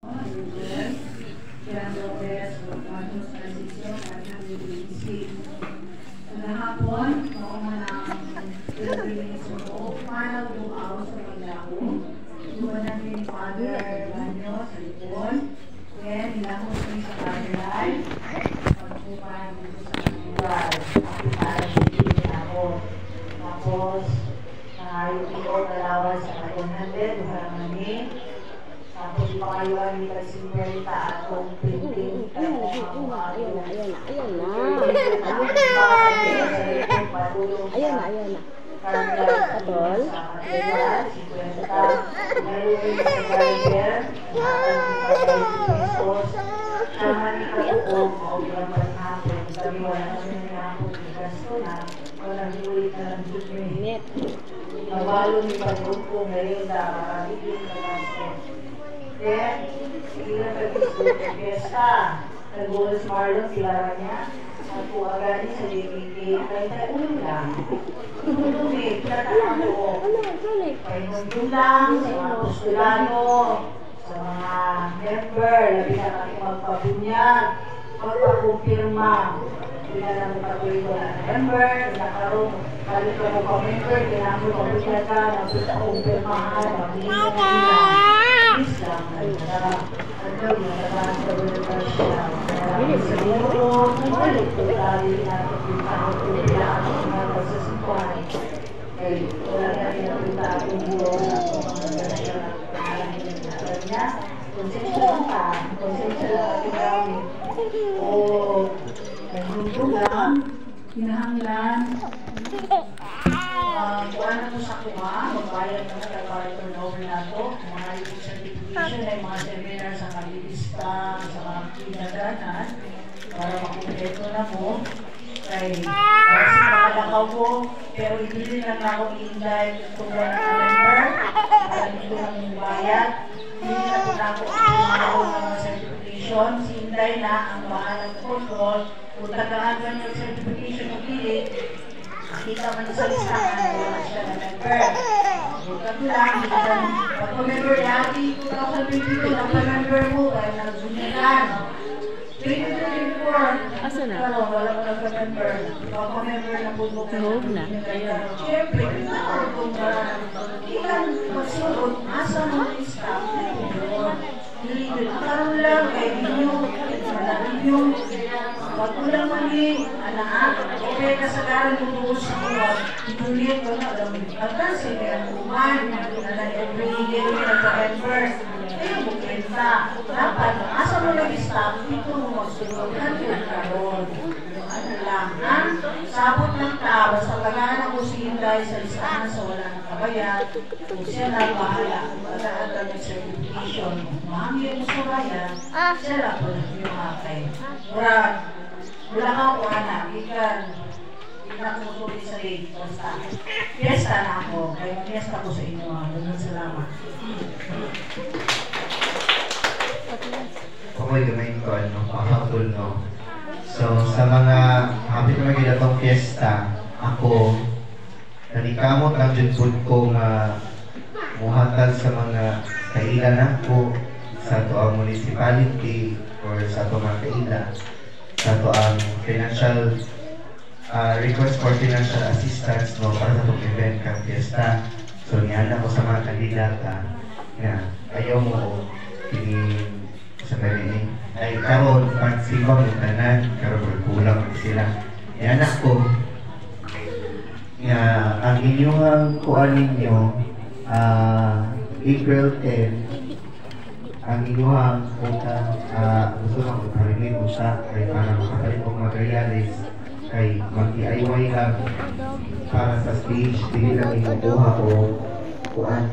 Hapon, noong manang pilipilinis mo, paano buaw sa paglaho. Doon natin yung father, banyo sa likod. Then, ilahos mo sa kabilan. Pagpupan dito sa lugar. Para bibigyan ako. Tapos, yung ito dalawa sa 100, maramani. Tapos, ipakayuan nila si Berta at kung printing. Ayun na. Patol. Nabalo ni Pagrupo ngayon na makakabigin na basket. Then, hindi na pag-isip ng fiesta. Nag-ulas Marlon, pilara niya. At agad sa JPK, ay tayo lang. Tumulungin, pinatakan ko. Ay nung lang, sa mga postulano, sa mga member, labi na kami magpabunyag, magpakumpirma. Pinala mo patuloy ko na member, nakarong, balik ko mo pa-member, kailangan mo pabunyag ka, nagpakumpirmahan, magbigyan mo nila. Please lang, ay nara. Ano yung narabahan sa bulatan siya. Sa biro, balik ko lagi natin yung tao ko nila at mga pagsasipay. Kaya wala na pinapunta akong buo na kung mga ganasya na pangalan niya. Konsensya lang ka, konsensya lang at ikawi. O, nagluto lang, hinahanglan. Kuha na po sa kuha, magbayad na para turnover na ito. Mga certification ay mga seminar sa kalilista, sa mga pinaganan, para makumpleto na po. Kaya, kasi makalakaw po, pero hindi lang ako i-inday kung wala na member, para dito lang yung bayad. Hindi na po na ako i-inday ng mga certification. Si Inday na ang bahalang control. Kung tagaan ba yung certification o pili, kita man sa listahan, wala siya na member. Bukan lang, pag-member lagi, 2022, nagpa-member mo, kaya nag-bunyagan. 2024, asa na? Pero wala ka nagpa-member. Pag-member na po mo. Tuhog na. Siyempre, kung ilang magsulot, asa mo yung staff na yun. Karoon lang, kaya ninyo, wag mo lang mali, anak, okay, kasagaran mo doon sa mga itulit ko na, alam mo, kasi kaya kuman, na every year yung nagpa-member, ayun mo kwenta, dapat, asa mo nag-stop, dito mo magsulot, nandiyan ka ron. Ano lang, ha? Sabot lang ka, basta pagana ko si Inday sa listahan sa wala ng kabayan, kung siya na bahala, kung pagkaan ng certification, mahamil mo sa bayan, siya lang po yung hakay. Murag, wala ka ko anak, ikan kumutuloy sa rin, basta fiesta na ako, kaya fiesta ko sa inyo, mga salamat. Ako'y gamayin ko, pakakatol, no? So, sa mga hapit na magiging itong fiesta, ako, nanikamot ang junpun ko nga muhatag sa mga kailan ako sa ito ang municipality or sa ito mga kailan, sa ito ang financial request for financial assistance no, para sa itong event kang fiesta. So, niyan ako sa mga kandidata nga ayaw mo sa pwede ay karon pagsimbang ng tanan karon kulang sila yan ako nga ang inyong kuan ninyo April 10 ang inyong utang gusto lang iparinig mo siya kay para makapalit kong materialis kay mag-DIY lang para sa stage hindi lang inukuha ko kuan